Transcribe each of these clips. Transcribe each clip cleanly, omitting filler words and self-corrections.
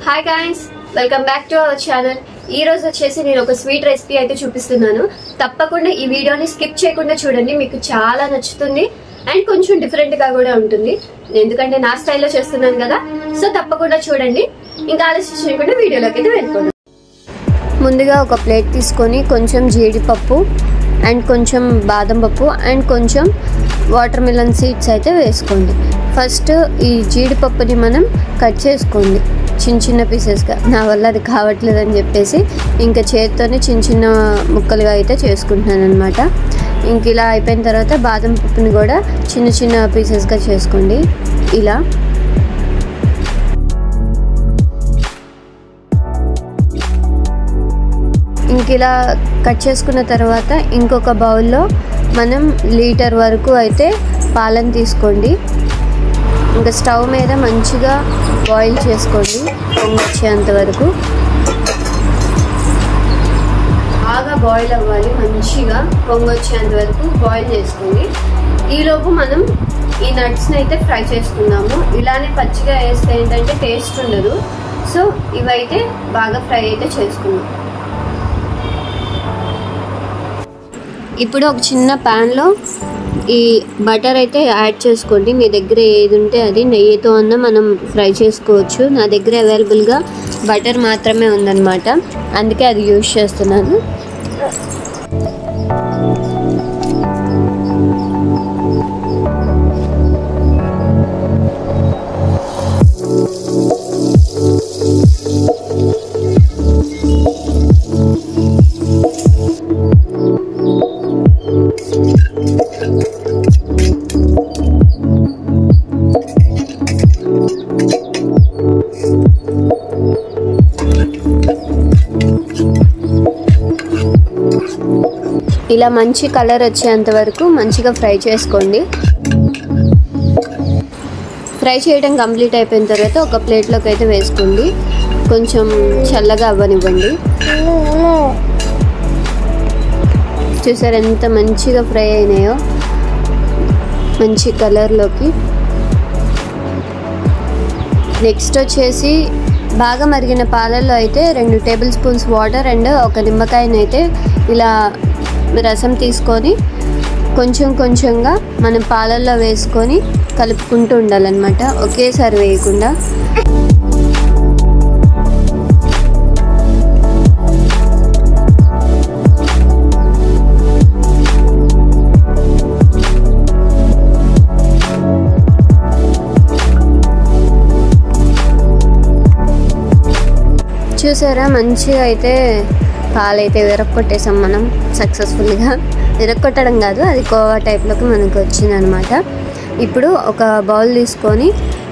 Hi guys, welcome back to our channel. ఈ రోజు వచ్చేసి నేను ఒక స్వీట్ రెసిపీ అయితే చూపిస్తున్నాను. తప్పకుండా ఈ వీడియోని స్కిప్ చేయకుండా చూడండి, మీకు చాలా నచ్చుతుంది అండ్ కొంచెం డిఫరెంట్ గా కూడా ఉంటుంది. ఎందుకంటే నా స్టైల్లో చేస్తున్నాను కదా, సో తప్పకుండా చూడండి. ఇంకా ఆలస్యం చేయకుండా వీడియోలోకి అయితే వెళ్ళిపోదాం. ముందుగా ఒక ప్లేట్ తీసుకొని కొంచెం జీడిపప్పు అండ్ కొంచెం బాదం పప్పు అండ్ కొంచెం వాటర్ మిలన్ సీడ్స్ అయితే వేసుకోండి. ఫస్ట్ ఈ జీడిపప్పుని మనం కట్ చేసుకోండి చిన్న చిన్న పీసెస్గా. నా వల్ల అది కావట్లేదని చెప్పేసి ఇంకా చేత్తోనే చిన్న చిన్న ముక్కలుగా అయితే చేసుకుంటున్నాను అనమాట. ఇంక ఇలా అయిపోయిన తర్వాత బాదం పప్పుని కూడా చిన్న చిన్న పీసెస్గా చేసుకోండి. ఇలా ఇంక ఇలా కట్ చేసుకున్న తర్వాత ఇంకొక బౌల్లో మనం లీటర్ వరకు అయితే పాలను తీసుకోండి. ఇంకా స్టవ్ మీద మంచిగా బాయిల్ చేసుకోండి వచ్చేంత వరకు. బాగా బాయిల్ అవ్వాలి, మంచిగా పొంగొచ్చేంత వరకు బాయిల్ చేసుకోండి. ఈలోపు మనం ఈ నట్స్ని అయితే ఫ్రై చేసుకుందాము. ఇలానే పచ్చిగా వేస్తే ఏంటంటే టేస్ట్ ఉండదు. సో ఇవైతే బాగా ఫ్రై అయితే చేసుకుందాం. ఇప్పుడు ఒక చిన్న ప్యాన్లో ఈ బటర్ అయితే యాడ్ చేసుకోండి. మీ దగ్గర ఏది ఉంటే అది, నెయ్యితో అన్న మనం ఫ్రై చేసుకోవచ్చు. నా దగ్గర అవైలబుల్గా బటర్ మాత్రమే ఉందన్నమాట, అందుకే అది యూజ్ చేస్తున్నాను. ఇలా మంచి కలర్ వచ్చేంత వరకు మంచిగా ఫ్రై చేసుకోండి. ఫ్రై చేయడం కంప్లీట్ అయిపోయిన తర్వాత ఒక ప్లేట్లోకి అయితే వేసుకోండి. కొంచెం చల్లగా అవ్వనివ్వండి. చూసారు ఎంత మంచిగా ఫ్రై అయినాయో, మంచి కలర్లోకి. నెక్స్ట్ వచ్చేసి బాగా మరిగిన పాలల్లో అయితే 2 టేబుల్ స్పూన్స్ వాటర్ అండ్ ఒక నిమ్మకాయనైతే ఇలా రసం తీసుకొని కొంచెం కొంచెంగా మనం పాలల్లో వేసుకొని కలుపుకుంటూ ఉండాలన్నమాట, ఒకేసారి వేయకుండా. చూసారా మంచిగా అయితే పాలైతే విరక్కొట్టేసాం మనం సక్సెస్ఫుల్గా. విరక్కొట్టడం కాదు, అది కోవా టైప్లోకి మనకు వచ్చిందనమాట. ఇప్పుడు ఒక బౌల్ తీసుకొని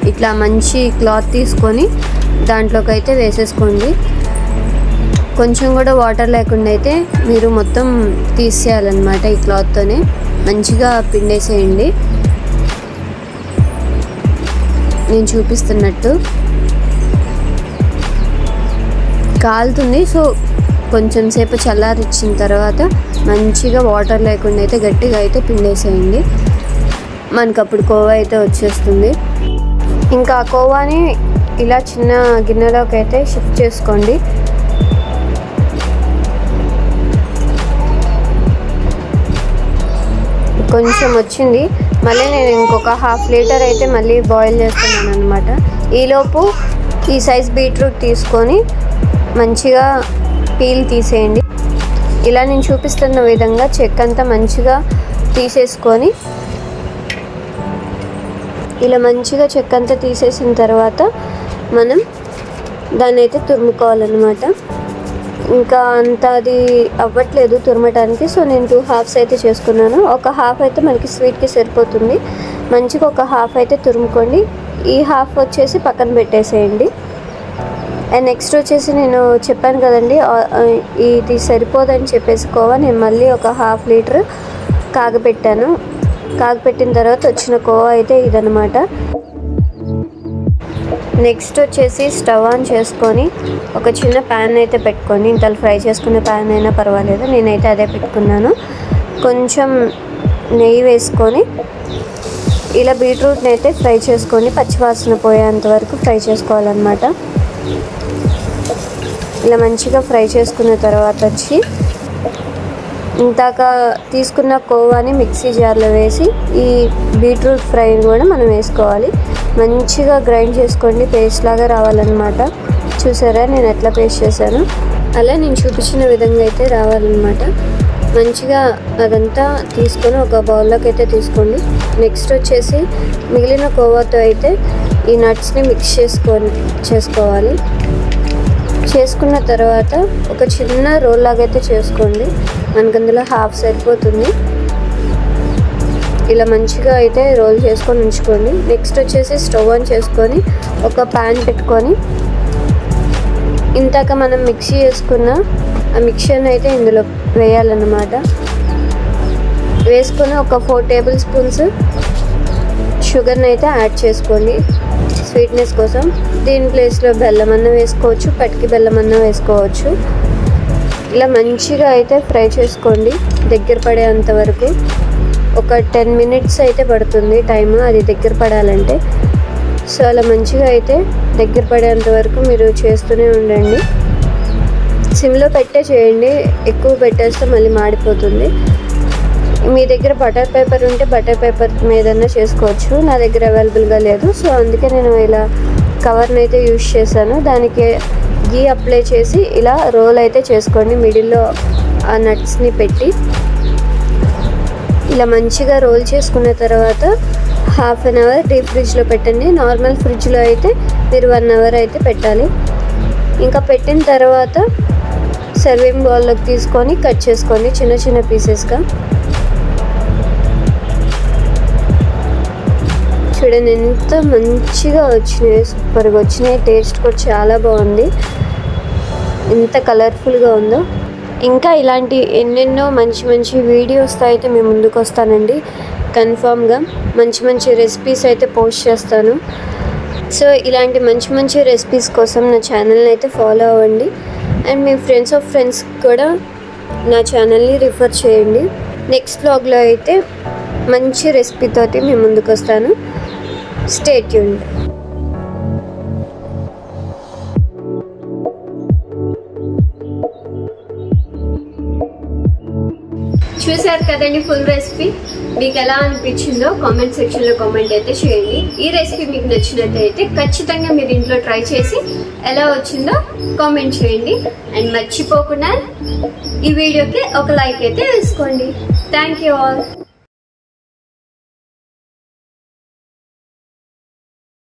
ఇట్లా మంచి క్లాత్ తీసుకొని దాంట్లోకి అయితే వేసేసుకోండి. కొంచెం కూడా వాటర్ లేకుండా అయితే మీరు మొత్తం తీసేయాలన్నమాట. ఈ క్లాత్తోనే మంచిగా పిండేసేయండి నేను చూపిస్తున్నట్టు. కాలుతుంది, సో కొంచెం సేపు చల్లారిచ్చిన తర్వాత మంచిగా వాటర్ లేకుండా అయితే గట్టిగా అయితే పిండేసేయండి. మనకు అప్పుడు కోవా అయితే వచ్చేస్తుంది. ఇంకా ఆ కోవాని ఇలా చిన్న గిన్నెలోకి అయితే షిఫ్ట్ చేసుకోండి. కొంచెం వచ్చింది, మళ్ళీ నేను ఇంకొక ½ లీటర్ అయితే మళ్ళీ బాయిల్ చేస్తున్నాను అనమాట. ఈలోపు ఈ సైజ్ బీట్రూట్ తీసుకొని మంచిగా పీల్ తీసేయండి. ఇలా నేను చూపిస్తున్న విధంగా చెక్క అంతా మంచిగా తీసేసుకొని ఇలా మంచిగా చెక్క అంతా తీసేసిన తర్వాత మనం దాన్ని అయితే తురుముకోవాలన్నమాట. ఇంకా అంత అది అవ్వట్లేదు తురమటానికి, సో నేను 2 హాఫ్స్ అయితే చేసుకున్నాను. ఒక హాఫ్ అయితే మనకి స్వీట్కి సరిపోతుంది. మంచిగా ఒక హాఫ్ అయితే తురుముకోండి. ఈ హాఫ్ వచ్చేసి పక్కన పెట్టేసేయండి. అండ్ నెక్స్ట్ వచ్చేసి నేను చెప్పాను కదండి, ఇది సరిపోదని చెప్పేసి కోవా నేను మళ్ళీ ఒక ½ లీటర్ కాగపెట్టాను. కాగపెట్టిన తర్వాత వచ్చిన కోవా అయితే ఇదనమాట. నెక్స్ట్ వచ్చేసి స్టవ్ ఆన్ చేసుకొని ఒక చిన్న ప్యాన్ అయితే పెట్టుకోండి. ఇంతలో ఫ్రై చేసుకునే ప్యాన్ అయినా పర్వాలేదు, నేనైతే అదే పెట్టుకున్నాను. కొంచెం నెయ్యి వేసుకొని ఇలా బీట్రూట్ని అయితే ఫ్రై చేసుకొని పచ్చివాసన పోయేంత వరకు ఫ్రై చేసుకోవాలన్నమాట. ఇలా మంచిగా ఫ్రై చేసుకున్న తర్వాత వచ్చి ఇందాక తీసుకున్న కోవాని మిక్సీ జార్లో వేసి ఈ బీట్రూట్ ఫ్రైని కూడా మనం వేసుకోవాలి. మంచిగా గ్రైండ్ చేసుకోండి, పేస్ట్ లాగా రావాలన్నమాట. చూసారా నేను ఎట్లా పేస్ట్ చేశాను, అలా నేను చూపించిన విధంగా అయితే రావాలన్నమాట. మంచిగా అదంతా తీసుకొని ఒక బౌల్లోకి అయితే తీసుకోండి. నెక్స్ట్ వచ్చేసి మిగిలిన కోవాతో అయితే ఈ నట్స్ని మిక్స్ చేసుకోవాలి. చేసుకున్న తర్వాత ఒక చిన్న రోల్ లాగా అయితే చేసుకోండి, మనకు అందులో హాఫ్ సరిపోతుంది. ఇలా మంచిగా అయితే రోల్ చేసుకొని ఉంచుకోండి. నెక్స్ట్ వచ్చేసి స్టవ్ ఆన్ చేసుకొని ఒక ప్యాన్ పెట్టుకొని ఇందాక మనం మిక్సీ చేసుకున్న ఆ మిక్చర్ని అయితే ఇందులో వేయాలన్నమాట. వేసుకొని ఒక 4 టేబుల్ స్పూన్స్ షుగర్ని అయితే యాడ్ చేసుకోండి స్వీట్నెస్ కోసం. దీని ప్లేస్లో బెల్లం అన్న వేసుకోవచ్చు, పటికి బెల్లం అన్న వేసుకోవచ్చు. ఇలా మంచిగా అయితే ఫ్రై చేసుకోండి దగ్గర పడేంత వరకు. ఒక 10 మినిట్స్ అయితే పడుతుంది టైం అది దగ్గర పడాలంటే. సో అలా మంచిగా అయితే దగ్గర పడేంత వరకు మీరు చేస్తూనే ఉండండి. సిమ్లో పెట్టే చేయండి, ఎక్కువ పెట్టేస్తే మళ్ళీ మాడిపోతుంది. మీ దగ్గర బటర్ పేపర్ ఉంటే బటర్ పేపర్ మీదన్నా చేసుకోవచ్చు, నా దగ్గర అవైలబుల్గా లేదు. సో అందుకే నేను ఇలా కవర్ని అయితే యూజ్ చేశాను. దానికి గీ అప్లై చేసి ఇలా రోల్ అయితే చేసుకోండి, మిడిల్లో ఆ నట్స్ని పెట్టి. ఇలా మంచిగా రోల్ చేసుకున్న తర్వాత హాఫ్ అన్ అవర్ డీప్ ఫ్రిడ్జ్లో పెట్టండి. నార్మల్ ఫ్రిడ్జ్లో అయితే మీరు 1 అవర్ అయితే పెట్టాలి. ఇంకా పెట్టిన తర్వాత సర్వింగ్ బౌల్లోకి తీసుకొని కట్ చేసుకోండి చిన్న చిన్న పీసెస్గా. చూడండి ఎంత మంచిగా వచ్చినాయి, సూపర్గా వచ్చినాయి. టేస్ట్ కూడా చాలా బాగుంది, ఎంత కలర్ఫుల్గా ఉందో. ఇంకా ఇలాంటి ఎన్నెన్నో మంచి మంచి వీడియోస్తో అయితే మేము ముందుకు వస్తానండి. కన్ఫామ్గా మంచి మంచి రెసిపీస్ అయితే పోస్ట్ చేస్తాను. సో ఇలాంటి మంచి మంచి రెసిపీస్ కోసం నా ఛానల్ని అయితే ఫాలో అవ్వండి. అండ్ మీ ఫ్రెండ్స్ కూడా నా ఛానల్ని రిఫర్ చేయండి. నెక్స్ట్ వ్లాగ్లో అయితే మంచి రెసిపీతోటి మేము ముందుకు వస్తాను. Stay tuned. చూసారు కదండి ఫుల్ రెసిపీ. మీకు ఎలా అనిపించిందో కామెంట్ సెక్షన్లో కామెంట్ అయితే చేయండి. ఈ రెసిపీ మీకు నచ్చినట్లయితే ఖచ్చితంగా మీరు ఇంట్లో ట్రై చేసి ఎలా వచ్చిందో కామెంట్ చేయండి. అండ్ మర్చిపోకుండా ఈ వీడియోకి ఒక లైక్ అయితే వేసుకోండి. Thank you all.